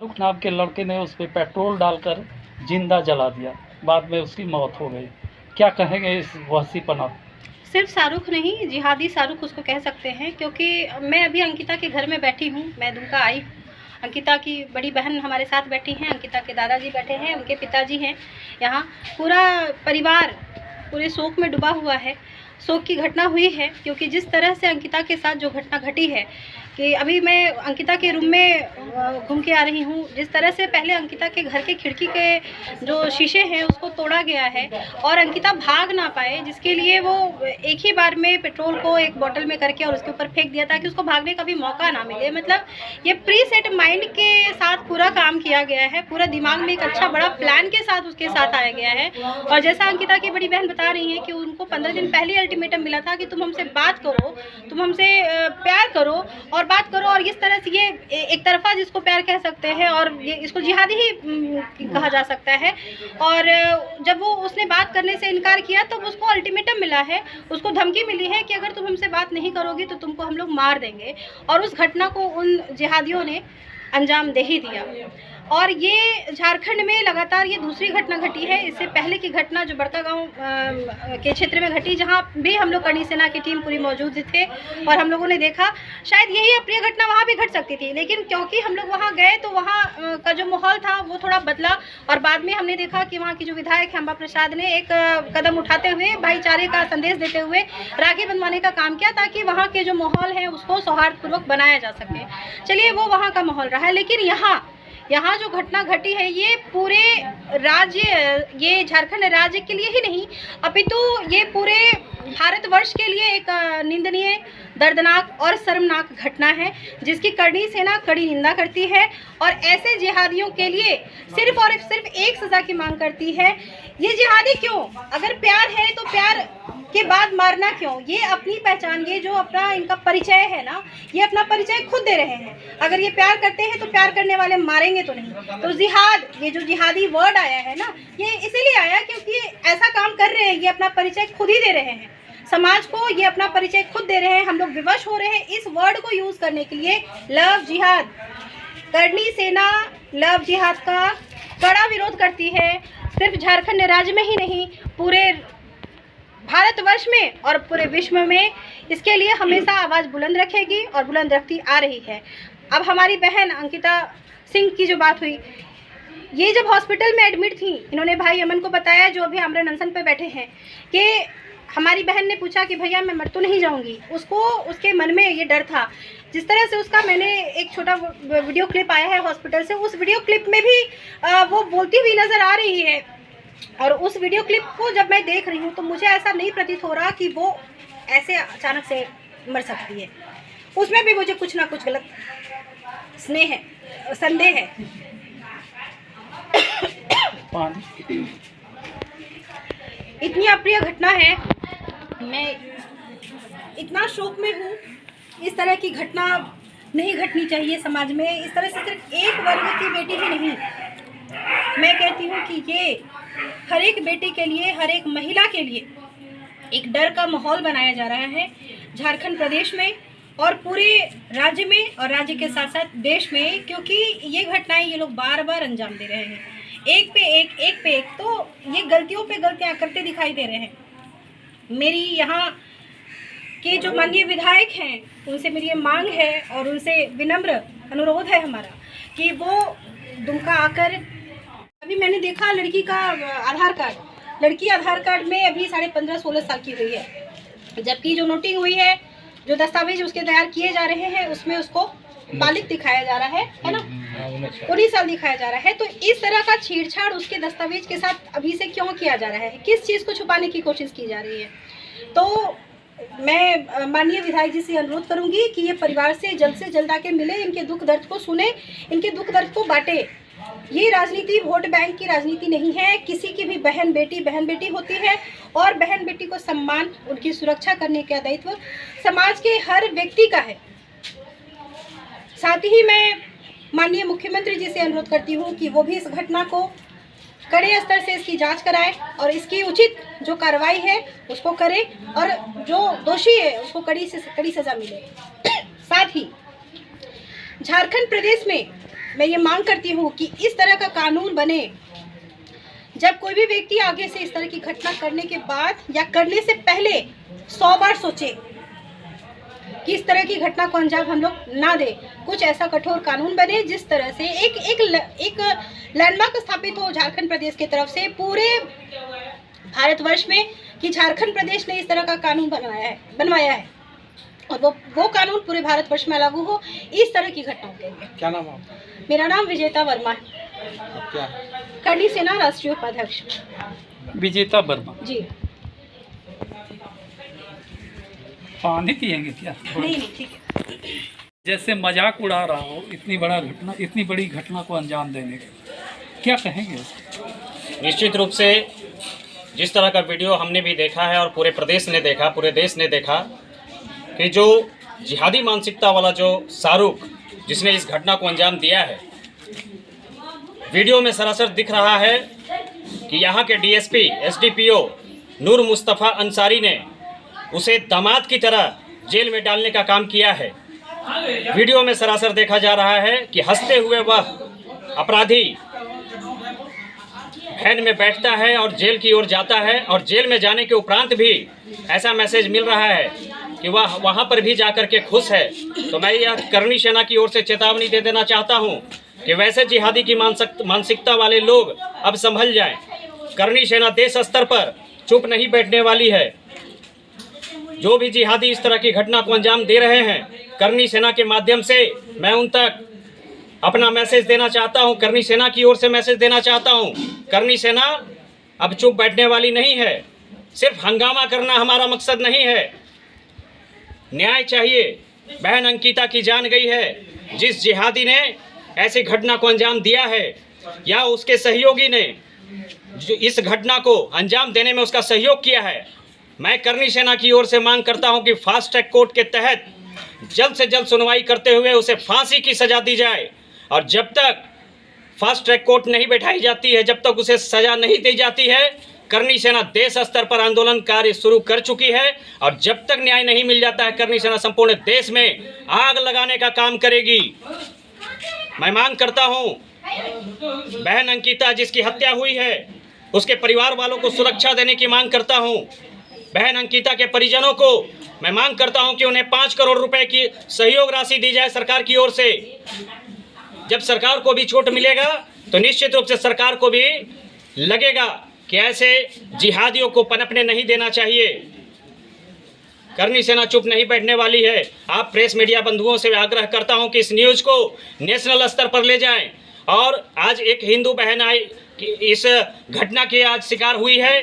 शाहरुख नाम के लड़के ने उस पे पेट्रोल डालकर जिंदा जला दिया, बाद में उसकी मौत हो गई। क्या कहेंगे इस वहशीपना? सिर्फ शाहरुख नहीं, जिहादी शाहरुख उसको कह सकते हैं, क्योंकि मैं अभी अंकिता के घर में बैठी हूँ। मैं दुमका आई हूँ। अंकिता की बड़ी बहन हमारे साथ बैठी हैं, अंकिता के दादाजी बैठे हैं, उनके पिताजी हैं यहाँ। पूरा परिवार पूरे शोक में डूबा हुआ है। शोक की घटना हुई है, क्योंकि जिस तरह से अंकिता के साथ जो घटना घटी है कि अभी मैं अंकिता के रूम में घूम के आ रही हूँ। जिस तरह से पहले अंकिता के घर के खिड़की के जो शीशे हैं उसको तोड़ा गया है और अंकिता भाग ना पाए, जिसके लिए वो एक ही बार में पेट्रोल को एक बोतल में करके और उसके ऊपर फेंक दिया ताकि उसको भागने का भी मौका ना मिले। मतलब ये प्री सेट माइंड के साथ पूरा काम किया गया है, पूरा दिमाग में एक अच्छा बड़ा प्लान के साथ उसके साथ आया गया है। और जैसा अंकिता की बड़ी बहन बता रही है कि उनको 15 दिन पहले अल्टीमेटम मिला था कि तुम हमसे बात करो, तुम हमसे प्यार करो और बात करो। और इस तरह से ये एक तरफा जिसको प्यार कह सकते हैं और ये इसको जिहादी ही कहा जा सकता है। और जब वो उसने बात करने से इनकार किया तो उसको अल्टीमेटम मिला है, उसको धमकी मिली है कि अगर तुम हमसे बात नहीं करोगी तो तुमको हम लोग मार देंगे। और उस घटना को उन जिहादियों ने अंजाम दे ही दिया। और ये झारखंड में लगातार ये दूसरी घटना घटी है। इससे पहले की घटना जो बड़का गांव के क्षेत्र में घटी, जहां भी हम लोग करणी सेना की टीम पूरी मौजूद थे और हम लोगों ने देखा शायद यही अप्रिय घटना वहां भी घट सकती थी, लेकिन क्योंकि हम लोग वहां गए तो वहां का जो माहौल था वो थोड़ा बदला। और बाद में हमने देखा कि वहाँ की जो विधायक अंबा प्रसाद ने एक कदम उठाते हुए भाईचारे का संदेश देते हुए राखी बंधवाने का काम किया ताकि वहाँ के जो माहौल है उसको सौहार्दपूर्वक बनाया जा सके। चलिए, वो वहाँ का माहौल रहा है, लेकिन यहाँ जो घटना घटी है ये पूरे राज्य, ये झारखंड राज्य के लिए ही नहीं अपितु ये पूरे भारतवर्ष के लिए एक निंदनीय, दर्दनाक और शर्मनाक घटना है, जिसकी करणी सेना कड़ी निंदा करती है और ऐसे जिहादियों के लिए सिर्फ और सिर्फ एक सज़ा की मांग करती है। ये जिहादी क्यों? अगर प्यार है तो प्यार के बाद मारना क्यों? ये अपनी पहचान, ये जो अपना इनका परिचय है ना, ये अपना परिचय खुद दे रहे हैं। अगर ये प्यार करते हैं तो प्यार करने वाले मारेंगे तो नहीं। तो जिहाद, ये जो जिहादी वर्ड आया है ना, ये इसीलिए आया क्योंकि ऐसा काम कर रहे हैं, ये अपना परिचय खुद ही दे रहे हैं समाज को, ये अपना परिचय खुद दे रहे हैं। हम लोग विवश हो रहे हैं इस वर्ड को यूज करने के लिए। लव जिहाद, करणी सेना लव जिहाद का कड़ा विरोध करती है। सिर्फ झारखंड राज्य में ही नहीं, पूरे भारतवर्ष में और पूरे विश्व में इसके लिए हमेशा आवाज़ बुलंद रखेगी और बुलंद रखती आ रही है। अब हमारी बहन अंकिता सिंह की जो बात हुई, ये जब हॉस्पिटल में एडमिट थी, इन्होंने भाई अमन को बताया जो अभी आमरण अनशन पे बैठे हैं कि हमारी बहन ने पूछा कि भैया मैं मर तो नहीं जाऊंगी। उसको उसके मन में ये डर था। जिस तरह से उसका, मैंने एक छोटा वीडियो क्लिप आया है हॉस्पिटल से, उस वीडियो क्लिप में भी वो बोलती हुई नज़र आ रही है। और उस वीडियो क्लिप को जब मैं देख रही हूँ तो मुझे ऐसा नहीं प्रतीत हो रहा कि वो ऐसे अचानक से मर सकती है। उसमें भी मुझे कुछ ना कुछ गलत संदेह है। इतनी अप्रिय घटना है, मैं इतना शोक में हूँ। इस तरह की घटना नहीं घटनी चाहिए समाज में। इस तरह से सिर्फ एक वर्ग की बेटी ही नहीं, मैं कहती हूँ कि ये हर एक बेटी के लिए, हर एक महिला के लिए एक डर का माहौल बनाया जा रहा है झारखंड प्रदेश में और पूरे राज्य में और राज्य के साथ साथ देश में, क्योंकि ये घटनाएं ये लोग बार बार अंजाम दे रहे हैं, एक पे एक। तो ये गलतियों पे गलतियां करते दिखाई दे रहे हैं। मेरी यहाँ के जो माननीय विधायक हैं उनसे मेरी ये मांग है और उनसे विनम्र अनुरोध है हमारा कि वो दुमका आकर, अभी मैंने देखा लड़की का आधार कार्ड, लड़की आधार कार्ड में अभी 15.5-16 साल की हुई है, जबकि जो नोटिंग हुई है, जो दस्तावेज उसके तैयार किए जा रहे हैं उसमें उसको बालिग दिखाया जा रहा है ना, 19 साल दिखाया जा रहा है। तो इस तरह का छेड़छाड़ उसके दस्तावेज के साथ अभी से क्यों किया जा रहा है? किस चीज़ को छुपाने की कोशिश की जा रही है? तो मैं माननीय विधायक जी से अनुरोध करूंगी कि ये परिवार से जल्द आके मिले, इनके दुख दर्द को सुने, इनके दुख दर्द को बांटे। ये राजनीति वोट बैंक की राजनीति नहीं है। किसी की भी बहन बेटी होती है और बहन बेटी को सम्मान, उनकी सुरक्षा करने का दायित्व समाज के हर व्यक्ति का है। साथ ही मैं माननीय मुख्यमंत्री जी से अनुरोध करती हूँ कि वो भी इस घटना को कड़े स्तर से इसकी जांच कराएं और इसकी उचित जो कार्रवाई है उसको करें और जो दोषी है उसको कड़ी से कड़ी सजा मिले। साथ ही झारखंड प्रदेश में मैं ये मांग करती हूँ कि इस तरह का कानून बने, जब कोई भी व्यक्ति आगे से इस तरह की घटना करने के बाद या करने से पहले 100 बार सोचे कि इस तरह की घटना को अंजाम हम लोग ना दें। कुछ ऐसा कठोर कानून बने जिस तरह से एक लैंडमार्क स्थापित हो झारखंड प्रदेश की तरफ से पूरे भारतवर्ष में कि झारखंड प्रदेश ने इस तरह का कानून बनवाया है और वो कानून पूरे भारतवर्ष में लागू हो इस तरह की घटनाओं के लिए। क्या नाम है आपका? मेरा नाम विजेता वर्मा है, आप क्या है? करनी सेना राष्ट्रीय उपाध्यक्ष विजेता वर्मा। जी। पानी पिएंगे क्या? नहीं ठीक है। जैसे मजाक उड़ा रहा हो इतनी बड़ी घटना को अंजाम देने का, क्या कहेंगे? निश्चित रूप से जिस तरह का वीडियो हमने भी देखा है और पूरे प्रदेश ने देखा, पूरे देश ने देखा कि जो जिहादी मानसिकता वाला जो शाहरुख जिसने इस घटना को अंजाम दिया है, वीडियो में सरासर दिख रहा है कि यहाँ के डीएसपी एसडीपीओ नूर मुस्तफ़ा अंसारी ने उसे दामाद की तरह जेल में डालने का काम किया है। वीडियो में सरासर देखा जा रहा है कि हंसते हुए वह अपराधी वैन में बैठता है और जेल की ओर जाता है और जेल में जाने के उपरांत भी ऐसा मैसेज मिल रहा है कि वह वहां पर भी जाकर के खुश है। तो मैं यह करनी सेना की ओर से चेतावनी दे देना चाहता हूं कि वैसे जिहादी की मानसिकता वाले लोग अब संभल जाएं। करनी सेना देश स्तर पर चुप नहीं बैठने वाली है। जो भी जिहादी इस तरह की घटना को अंजाम दे रहे हैं, करनी सेना के माध्यम से मैं उन तक अपना मैसेज देना चाहता हूं, करनी सेना की ओर से मैसेज देना चाहता हूं। करनी सेना अब चुप बैठने वाली नहीं है। सिर्फ हंगामा करना हमारा मकसद नहीं है, न्याय चाहिए। बहन अंकिता की जान गई है। जिस जिहादी ने ऐसी घटना को अंजाम दिया है या उसके सहयोगी ने जो इस घटना को अंजाम देने में उसका सहयोग किया है, मैं करनी सेना की ओर से मांग करता हूं कि फास्ट ट्रैक कोर्ट के तहत जल्द से जल्द सुनवाई करते हुए उसे फांसी की सजा दी जाए। और जब तक फास्ट ट्रैक कोर्ट नहीं बैठाई जाती है, जब तक उसे सजा नहीं दी जाती है, करनी सेना देश स्तर पर आंदोलन कार्य शुरू कर चुकी है। और जब तक न्याय नहीं मिल जाता है, करनी सेना संपूर्ण देश में आग लगाने का काम करेगी। मैं मांग करता हूं, बहन अंकिता जिसकी हत्या हुई है, उसके परिवार वालों को सुरक्षा देने की मांग करता हूं। बहन अंकिता के परिजनों को मैं मांग करता हूं कि उन्हें 5 करोड़ रुपए की सहयोग राशि दी जाए सरकार की ओर से। जब सरकार को भी छूट मिलेगा तो निश्चित रूप से सरकार को भी लगेगा कि ऐसे जिहादियों को पनपने नहीं देना चाहिए। करनी सेना चुप नहीं बैठने वाली है। आप प्रेस मीडिया बंधुओं से आग्रह करता हूं कि इस न्यूज़ को नेशनल स्तर पर ले जाएं। और आज एक हिंदू बहन आई इस घटना की आज शिकार हुई है।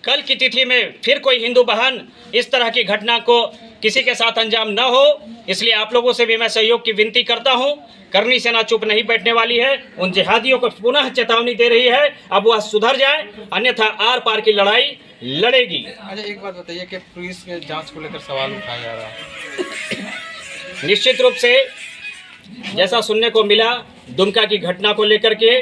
कल की तिथि में फिर कोई हिंदू बहन इस तरह की घटना को किसी के साथ अंजाम न हो, इसलिए आप लोगों से भी मैं सहयोग की विनती करता हूं। करनी सेना चुप नहीं बैठने वाली है। उन जिहादियों को पुनः चेतावनी दे रही है, अब वह सुधर जाए, अन्यथा आर पार की लड़ाई लड़ेगी। अच्छा, एक बात बताइए कि पुलिस के जांच को लेकर सवाल उठाया जा रहा है। निश्चित रूप से जैसा सुनने को मिला दुमका की घटना को लेकर के,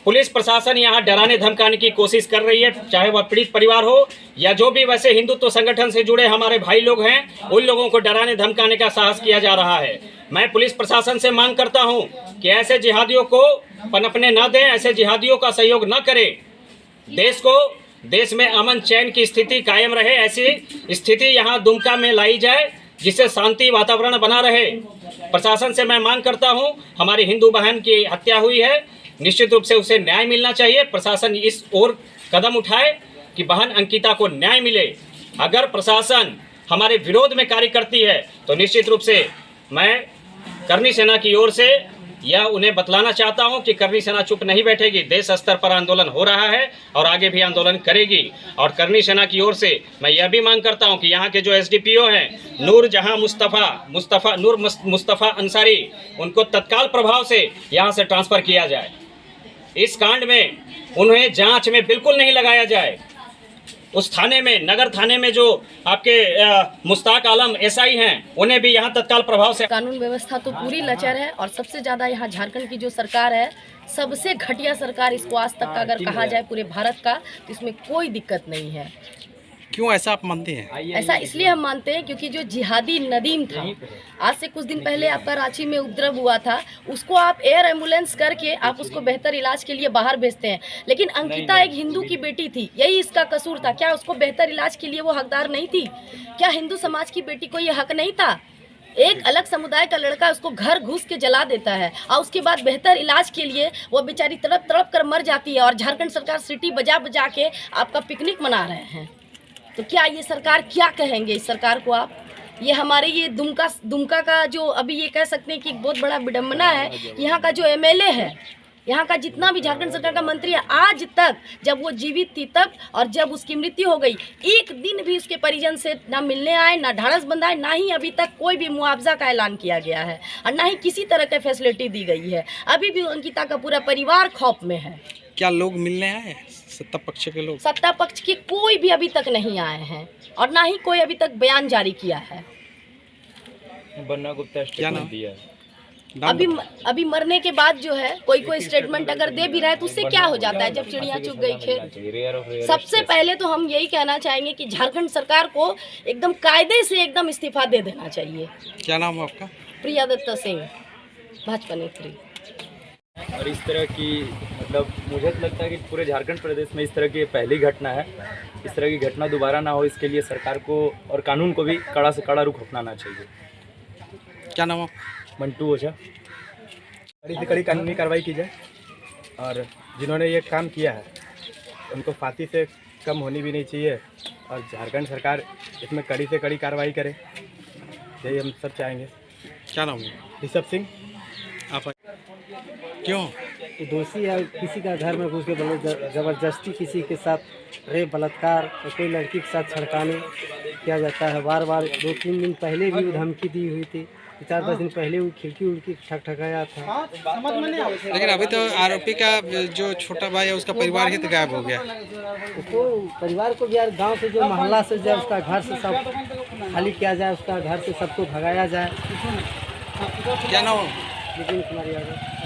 पुलिस प्रशासन यहाँ डराने धमकाने की कोशिश कर रही है, चाहे वह पीड़ित परिवार हो या जो भी वैसे हिंदुत्व संगठन से जुड़े हमारे भाई लोग हैं, उन लोगों को डराने धमकाने का साहस किया जा रहा है। मैं पुलिस प्रशासन से मांग करता हूं कि ऐसे जिहादियों को पनपने न दें, ऐसे जिहादियों का सहयोग न करें। देश में अमन चैन की स्थिति कायम रहे, ऐसी स्थिति यहाँ दुमका में लाई जाए जिससे शांति वातावरण बना रहे। प्रशासन से मैं मांग करता हूँ, हमारी हिंदू बहन की हत्या हुई है, निश्चित रूप से उसे न्याय मिलना चाहिए। प्रशासन इस ओर कदम उठाए कि बहन अंकिता को न्याय मिले। अगर प्रशासन हमारे विरोध में कार्य करती है तो निश्चित रूप से मैं करनी सेना की ओर से यह उन्हें बतलाना चाहता हूं कि करनी सेना चुप नहीं बैठेगी। देश स्तर पर आंदोलन हो रहा है और आगे भी आंदोलन करेगी। और करनी सेना की ओर से मैं यह भी मांग करता हूं कि यहाँ के जो एसडीपीओ हैं नूर मुस्तफ़ा अंसारी, उनको तत्काल प्रभाव से यहाँ से ट्रांसफ़र किया जाए। इस कांड में उन्हें जांच में बिल्कुल नहीं लगाया जाए। उस थाने में, नगर थाने में जो आपके मुश्ताक आलम एसआई हैं, उन्हें भी यहाँ तत्काल प्रभाव से। कानून व्यवस्था तो पूरी लचर है और सबसे ज़्यादा यहाँ झारखंड की जो सरकार है, सबसे घटिया सरकार इसको आज तक का अगर कहा जाए पूरे भारत का, तो इसमें कोई दिक्कत नहीं है। क्यों ऐसा आप मानते हैं? ऐसा इसलिए हम मानते हैं क्योंकि जो जिहादी नदीम था, आज से कुछ दिन पहले आपका रांची में उपद्रव हुआ था, उसको आप एयर एम्बुलेंस करके आप उसको बेहतर इलाज के लिए बाहर भेजते हैं। लेकिन अंकिता एक हिंदू की बेटी थी, यही इसका कसूर था। क्या उसको बेहतर इलाज के लिए वो हकदार नहीं थी? क्या हिंदू समाज की बेटी को ये हक नहीं था? एक अलग समुदाय का लड़का उसको घर घुस के जला देता है और उसके बाद बेहतर इलाज के लिए वो बेचारी तड़प तड़प कर मर जाती है, और झारखंड सरकार सीटी बजा बजा के आपका पिकनिक मना रहे हैं। तो क्या ये सरकार, क्या कहेंगे इस सरकार को आप? ये हमारे ये दुमका का जो अभी ये कह सकते हैं कि एक बहुत बड़ा विडम्बना है, यहाँ का जो एमएलए है, यहाँ का जितना भी झारखंड सरकार का मंत्री है, आज तक जब वो जीवित थी तब और जब उसकी मृत्यु हो गई, एक दिन भी उसके परिजन से ना मिलने आए, ना ढाढ़स बंधाए, ना ही अभी तक कोई भी मुआवजा का ऐलान किया गया है और ना ही किसी तरह की फैसिलिटी दी गई है। अभी भी अंकिता का पूरा परिवार खौफ में है। क्या लोग मिलने आए, सत्ता पक्ष के लोग? सत्ता पक्ष के कोई भी अभी तक नहीं आए हैं और ना ही कोई अभी तक बयान जारी किया है। बन्ना गुप्ता स्टेटमेंट दिया है। अभी मरने के बाद जो है कोई स्टेटमेंट अगर दे भी रहा है तो उससे क्या हो जाता है? जब चिड़िया चुग गई खेत। सबसे पहले तो हम यही कहना चाहेंगे कि झारखंड सरकार को एकदम कायदे से एकदम इस्तीफा दे देना चाहिए। क्या नाम है आपका? प्रिया दत्ता सिंह, भाजपा नेत्री। और इस तरह की मतलब मुझे तो लगता है कि पूरे झारखंड प्रदेश में इस तरह की पहली घटना है। इस तरह की घटना दोबारा ना हो, इसके लिए सरकार को और कानून को भी कड़ा से कड़ा रुख अपनाना चाहिए। क्या नाम है? मंटू ओझा। कड़ी से कड़ी कानूनी कार्रवाई की जाए और जिन्होंने ये काम किया है उनको फांसी से कम होनी भी नहीं चाहिए और झारखंड सरकार इसमें कड़ी से कड़ी कार्रवाई करे, यही हम सब चाहेंगे। क्या नाम है? ऋषभ सिंह। आप क्यों? दोषी है, किसी का घर में घुस के ज़बरदस्ती किसी के साथ रेप बलात्कार और कोई लड़की के साथ छड़काने किया जाता है। बार बार 2-3 दिन पहले भी वो धमकी दी हुई थी, 4-10 दिन पहले वो खिड़की उड़की ठकठकाया था। लेकिन अभी तो आरोपी का जो छोटा भाई है उसका परिवार ही तो गायब हो गया। तो परिवार को भी यार गाँव से जो मोहल्ला से जाए उसका घर से सब खाली किया जाए, उसका घर से सबको भगाया जाए। क्या नाम? विपिन कुमार यादव।